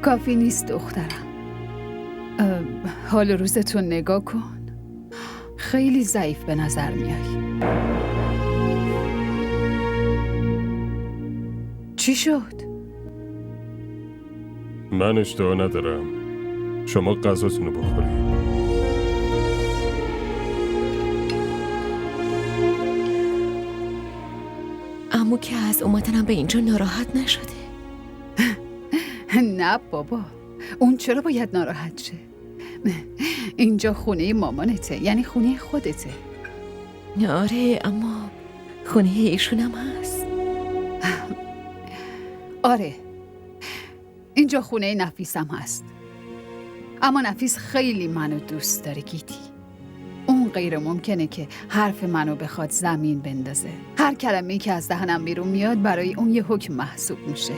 کافی نیست دخترم. حال روزتون نگاه کن. خیلی ضعیف به نظر میای. چی شد؟ من اشتها ندارم. شما غذاتونو بخورید. عمو که از اومدنم به اینجا ناراحت نشده؟ نه بابا، اون چرا باید ناراحت شه؟ اینجا خونه مامانته، یعنی خونه خودته. آره، اما خونه ایشونم هست. آره، اینجا خونه نفیسم هست. اما نفیس خیلی منو دوست داره گیتی. اون غیر ممکنه که حرف منو بخواد زمین بندازه. هر کلمه‌ای که از دهنم بیرون میاد برای اون یه حکم محسوب میشه.